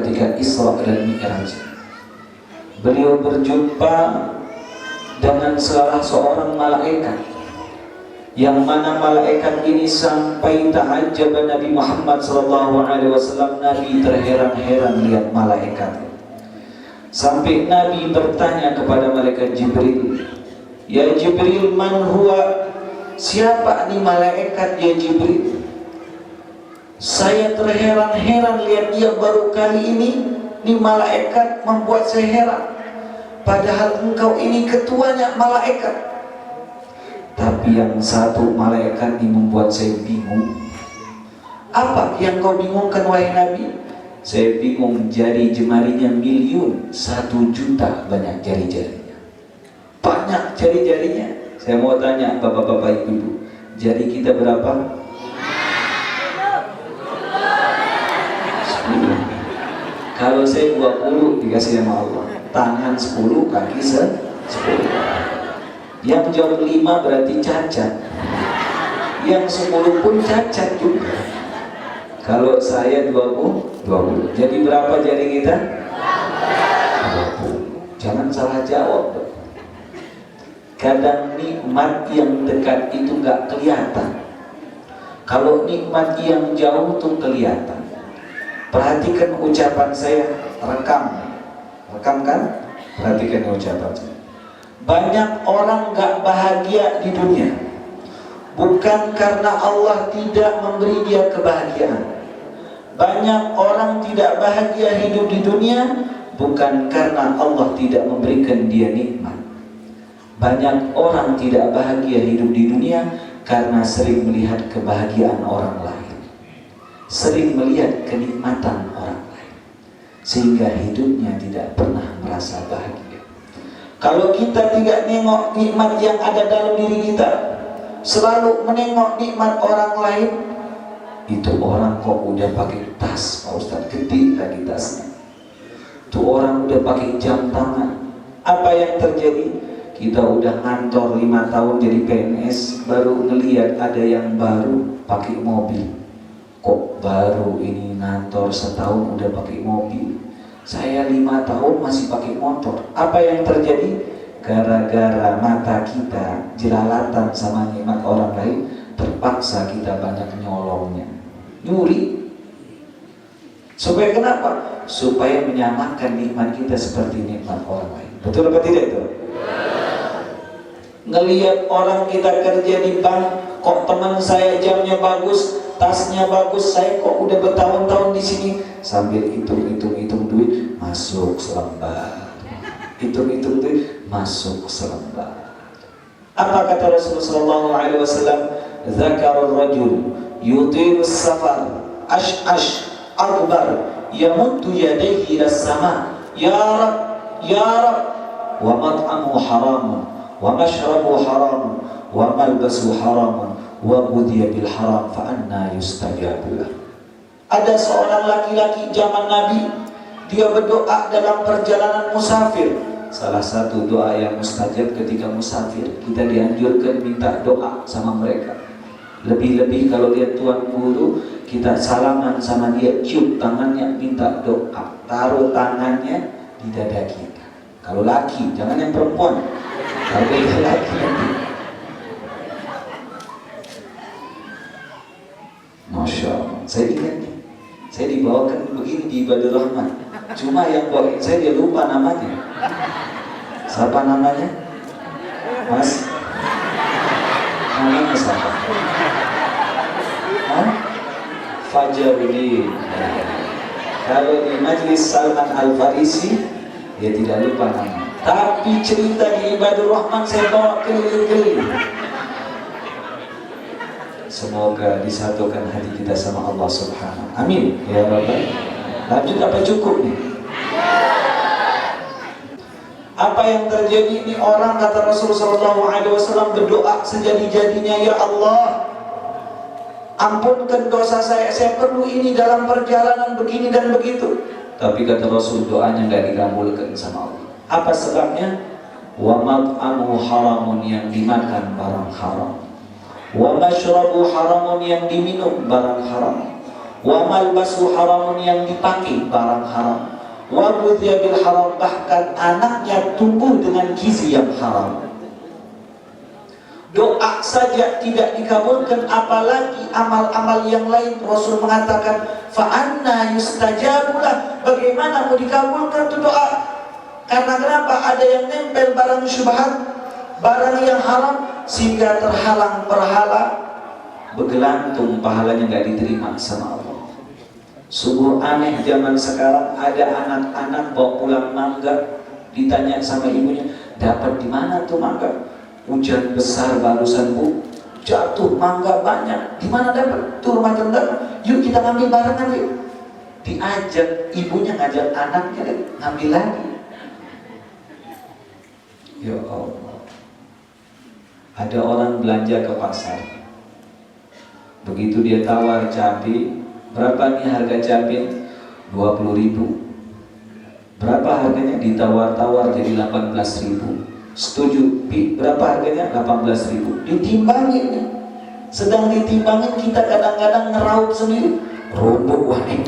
ketika Isra dan Mi'raj. Beliau berjumpa dengan salah seorang malaikat, yang mana malaikat ini sampai ta'ajjab Nabi Muhammad SAW. Nabi terheran-heran lihat malaikat. Sampai Nabi bertanya kepada malaikat Jibril, "Ya Jibril, man huwa?" Siapa nih malaikat ya Jibril? Saya terheran-heran lihat dia baru kali ini. Nih malaikat membuat saya heran. Padahal engkau ini ketuanya malaikat. Tapi yang satu malaikat ini membuat saya bingung. Apa yang kau bingungkan wahai Nabi? Saya bingung, jari jemarinya miliun, 1 juta banyak jari-jarinya. Banyak jari-jarinya. Saya mau tanya bapak-bapak ibu-ibu, jari kita berapa? 10. Kalau saya 20 dikasih sama Allah, tangan 10, kaki 10. Yang jauh 5 berarti cacat, yang 10 pun cacat juga. Kalau saya 20. Jadi berapa jari kita? 20. Jangan salah jawab. Kadang nikmat yang dekat itu gak kelihatan. Kalau nikmat yang jauh tuh kelihatan. Perhatikan ucapan saya, rekam kan? Perhatikan ucapan saya. Banyak orang gak bahagia di dunia, bukan karena Allah tidak memberi dia kebahagiaan. Banyak orang tidak bahagia hidup di dunia, bukan karena Allah tidak memberikan dia nikmat. Banyak orang tidak bahagia hidup di dunia karena sering melihat kebahagiaan orang lain, sering melihat kenikmatan orang lain, sehingga hidupnya tidak pernah merasa bahagia. Kalau kita tidak nengok nikmat yang ada dalam diri kita, selalu menengok nikmat orang lain, itu orang kok udah pakai tas, Pak Ustaz, gede lagi tasnya. Itu orang udah pakai jam tangan. Apa yang terjadi? Kita udah ngantor 5 tahun jadi PNS, baru ngelihat ada yang baru pakai mobil. Kok baru ini ngantor setahun udah pakai mobil? Saya 5 tahun masih pakai motor. Apa yang terjadi? Gara-gara mata kita jelalatan sama nikmat orang lain, terpaksa kita banyak nyolongnya, nyuri. Supaya kenapa? Supaya menyamakan nikmat kita seperti nikmat orang lain. Betul apa tidak itu? Ngelihat orang kita kerja di bank, kok teman saya jamnya bagus, tasnya bagus, saya kok udah bertahun-tahun di sini, sambil hitung duit, masuk selembar. Hitung duit, masuk selembar. Apa kata Rasulullah SAW? Zakarul rajul yutilus safar ash'ash akbar yamuddu yadayhi ila sama, ya Rab, ya Rab, wa mat'amu haramun, wa mashrabu haramun, wa malbasu haramun, wa ghudhiya bil haram, fa anna yustajabu lah. Ada seorang laki-laki zaman Nabi, dia berdoa dalam perjalanan musafir. Salah satu doa yang mustajab ketika musafir, kita dianjurkan minta doa sama mereka. Lebih-lebih kalau lihat tuan guru, kita salaman sama dia, cium tangannya, minta doa, taruh tangannya di dada kita. Kalau laki, jangan yang perempuan. Kalau dia laki nanti, Masya Allah. Saya ingat nih, saya dibawakan begini di Ibadur Rahman. Cuma yang bawain saya dia lupa namanya. Siapa namanya? Mas? Namanya siapa? Fajaruddin. Kalau di Majlis Salman Al-Farisi, dia tidak lupa namanya. Tapi cerita di Ibadur Rahman saya bawa keliling-keliling. Semoga disatukan hati kita sama Allah Subhanahu. Amin ya Rabbal. Lanjut apa cukup nih? Apa yang terjadi ini, orang kata Rasulullah SAW berdoa sejadi-jadinya, ya Allah, ampunkan dosa saya perlu ini dalam perjalanan begini dan begitu. Tapi kata Rasul, doanya nggak dikabulkan sama Allah. Apa sebabnya? Wa mat'amu haramun, yang dimakan barang haram. Wa mashrabu haramun, yang diminum barang haram. Wa malbasu haramun, yang dipakai barang haram. Wa ghudhiya bil haram, bahkan anaknya tumbuh dengan gizi yang haram. Doa saja tidak dikabulkan, apalagi amal-amal yang lain. Rasul mengatakan, fa anna yustajabulah, bagaimana mau dikabulkan itu doa? Karena kenapa? Ada yang nempel barang syubhat, barang yang haram, sehingga terhalang berhala, bergelantung, pahalanya nggak diterima sama Allah. Sungguh aneh zaman sekarang, ada anak-anak bawa pulang mangga, ditanya sama ibunya, dapat di mana tuh mangga? Hujan besar barusan bu, jatuh mangga banyak, di mana dapat? Tuh rumah tetangga, yuk kita ngambil barengan yuk. Diajak, ibunya ngajak anaknya ngambil lagi. Ya Allah, ada orang belanja ke pasar, begitu dia tawar cabai, berapa nih harga cabai? 20.000. Berapa harganya? Ditawar-tawar jadi 18.000. Setuju, berapa harganya? 18.000. Ditimbangin, sedang ditimbangin, kita kadang-kadang ngeraup sendiri, rombok wahai.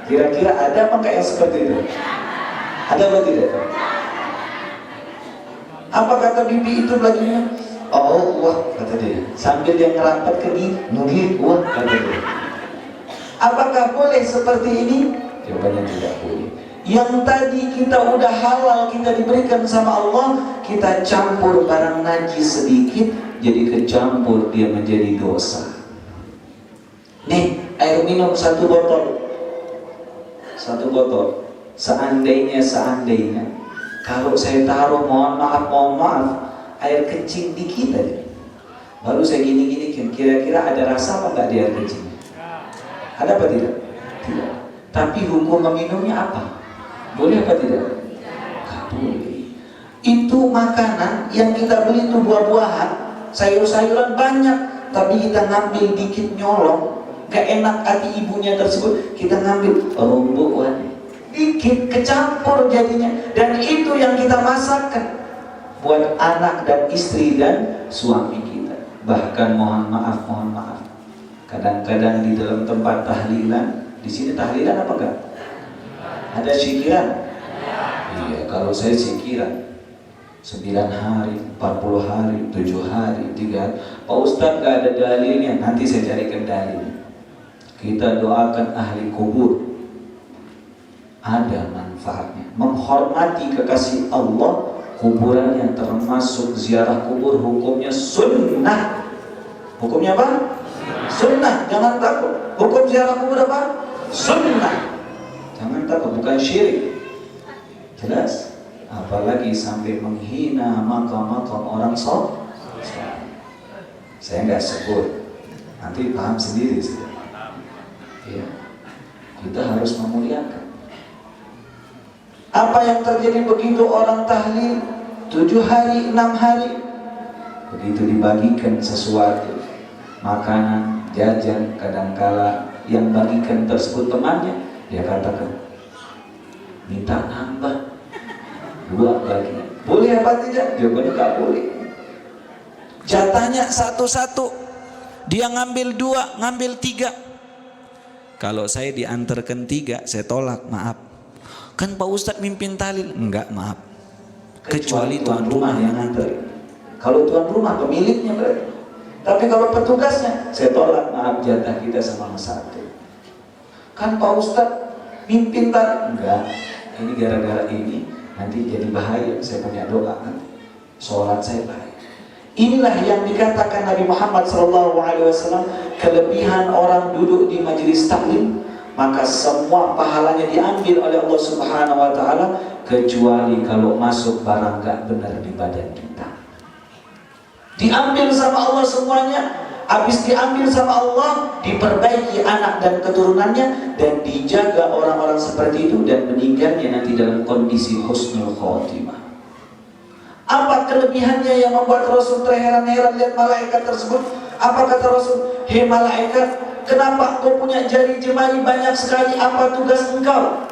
Kira-kira ada apa enggak yang seperti itu? Ada atau tidak? Apa kata bibi itu belajarnya? Oh wah, kata dia, sambil dia ngerapat ke gigi, wah, kata dia. Apakah boleh seperti ini? Jawabannya tidak boleh. Yang tadi kita udah halal, kita diberikan sama Allah, kita campur barang najis sedikit, jadi kecampur, dia menjadi dosa. Nih, air minum 1 botol, 1 botol. Seandainya kalau saya taruh, mohon maaf, air kencing di kita, baru saya gini-gini, kira-kira ada rasa apa enggak di air kencing? Ada apa tidak? Tidak. Tapi hukum meminumnya apa? Boleh apa tidak? Gak boleh. Itu makanan yang kita beli itu buah-buahan, sayur-sayuran banyak, tapi kita ngambil dikit nyolong, gak enak hati ibunya tersebut, kita ngambil rombokan dikit, kecampur jadinya, dan itu yang kita masakkan buat anak dan istri dan suami kita. Bahkan mohon maaf, kadang-kadang di dalam tempat tahlilan, di sini tahlilan apa enggak? Ada syikiran? Iya, kalau saya syikiran 9 hari, 40 hari, 7 hari, 3 hari. Pak Ustadz gak ada dalilnya, nanti saya carikan dalil. Kita doakan ahli kubur, ada manfaatnya. Menghormati kekasih Allah, kuburannya termasuk ziarah kubur, hukumnya sunnah. Hukumnya apa? Sunnah, jangan takut. Hukum ziarah kubur apa? Sunnah. Jangan takut, bukan syirik. Jelas? Apalagi sampai menghina makam-makam orang soleh. Saya nggak sebut, nanti paham sendiri saja. Ya, kita harus memuliakan. Apa yang terjadi begitu orang tahlil 7 hari, 6 hari, begitu dibagikan sesuatu, makanan, jajan, kadangkala yang bagikan tersebut temannya, dia katakan, minta nambah 2 lagi. Boleh apa tidak? Jawabannya tak boleh. Jatahnya 1-1, dia ngambil 2, ngambil 3. Kalau saya diantarkan 3, saya tolak, maaf. Kan Pak Ustadz mimpin tahlil. Enggak, maaf. Kecuali tuan rumah yang nganter. Kalau tuan rumah pemiliknya berarti. Tapi kalau petugasnya, saya tolak, maaf, jatah kita sama 1. Kan Pak Ustadz mimpin tahlil. Enggak, ini gara-gara ini nanti jadi bahaya. Saya punya doa nanti, sholat saya bahaya. Inilah yang dikatakan Nabi Muhammad SAW, kelebihan orang duduk di majelis taklim, maka semua pahalanya diambil oleh Allah Subhanahu wa Ta'ala, kecuali kalau masuk barang gak benar di badan kita. Diambil sama Allah semuanya. Habis diambil sama Allah, diperbaiki anak dan keturunannya, dan dijaga orang-orang seperti itu, dan meninggalnya nanti dalam kondisi husnul khotimah. Apa kelebihannya yang membuat Rasul terheran-heran lihat malaikat tersebut? Apa kata Rasul? Hei malaikat, kenapa kau punya jari jemari banyak sekali? Apa tugas engkau?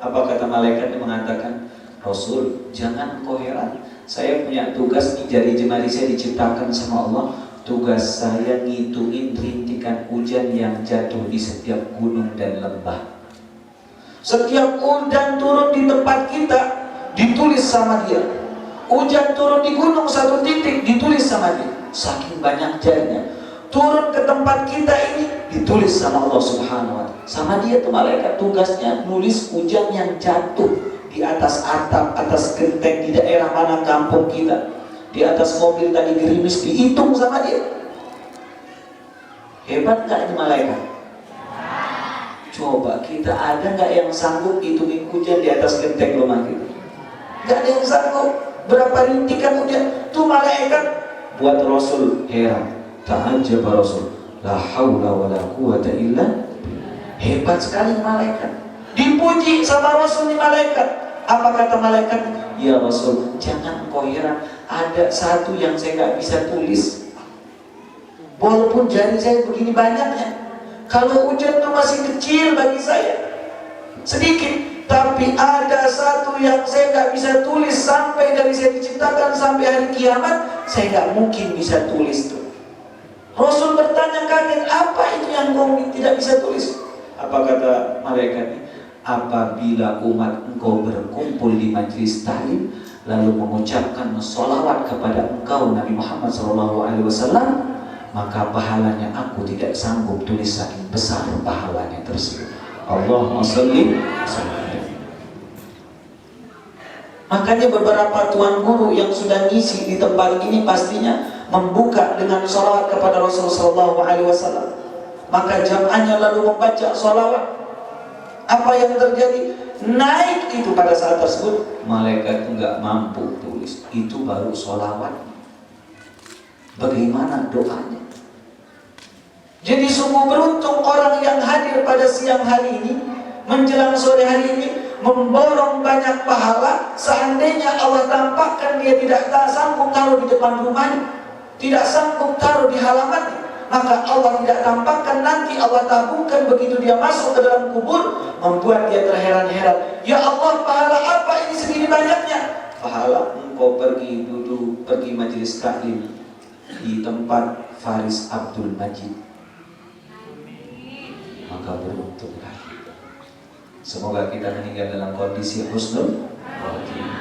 Apa kata malaikat yang mengatakan, Rasul, jangan kau heran, saya punya tugas nih, jari jemari saya diciptakan sama Allah tugas saya ngitungin rintikan hujan yang jatuh di setiap gunung dan lembah. Setiap hujan turun di tempat kita ditulis sama dia. Hujan turun di gunung satu titik ditulis sama dia. Saking banyaknya turun ke tempat kita ini ditulis sama Allah Subhanahu wa Ta'ala. Sama dia tuh malaikat, tugasnya nulis hujan yang jatuh di atas atap, atas genteng di daerah mana kampung kita, di atas mobil tadi gerimis, dihitung sama dia. Hebat gak ini malaikat? Coba kita ada gak yang sanggup hitungin hujan di atas genteng rumah kita? Gak ada yang sanggup. Berapa rintikan hujan? Tuh malaikat buat Rasul heran. Ta'ajjab Rasul, la haula wa la quwata illa. Hebat sekali malaikat. Dipuji sama Rasul ini malaikat. Apa kata malaikat? Ya Rasul, jangan kau heran, ada satu yang saya gak bisa tulis. Walaupun jari saya begini banyaknya, kalau hujan itu masih kecil bagi saya, sedikit. Tapi ada satu yang saya gak bisa tulis sampai dari saya diciptakan sampai hari kiamat, saya gak mungkin bisa tulis tuh. Rasul bertanya kaget, apa itu yang kau tidak bisa tulis? Apa kata malaikat? Apabila umat engkau berkumpul di majlis ta'lim lalu mengucapkan sholawat kepada engkau Nabi Muhammad SAW, maka pahalanya aku tidak sanggup tulis, saking besar pahalanya tersebut. Allahumma sholli. Makanya beberapa tuan guru yang sudah ngisi di tempat ini pastinya membuka dengan sholawat kepada Rasulullah SAW. Maka jamaahnya lalu membaca sholawat. Apa yang terjadi? Naik itu pada saat tersebut. Malaikat enggak mampu tulis. Itu baru sholawat. Bagaimana doanya? Jadi sungguh beruntung orang yang hadir pada siang hari ini, menjelang sore hari ini, memborong banyak pahala. Seandainya Allah tampakkan dia tidak sanggup taruh di depan rumahnya, tidak sanggup taruh di halaman, maka Allah tidak tampakkan, nanti Allah tabungkan begitu dia masuk ke dalam kubur, membuat dia terheran-heran. Ya Allah, pahala apa ini segini banyaknya? Pahala engkau pergi duduk, pergi majelis taklim di tempat Faris Abdul Majid. Maka beruntunglah. Semoga kita meninggal dalam kondisi husnul khotimah.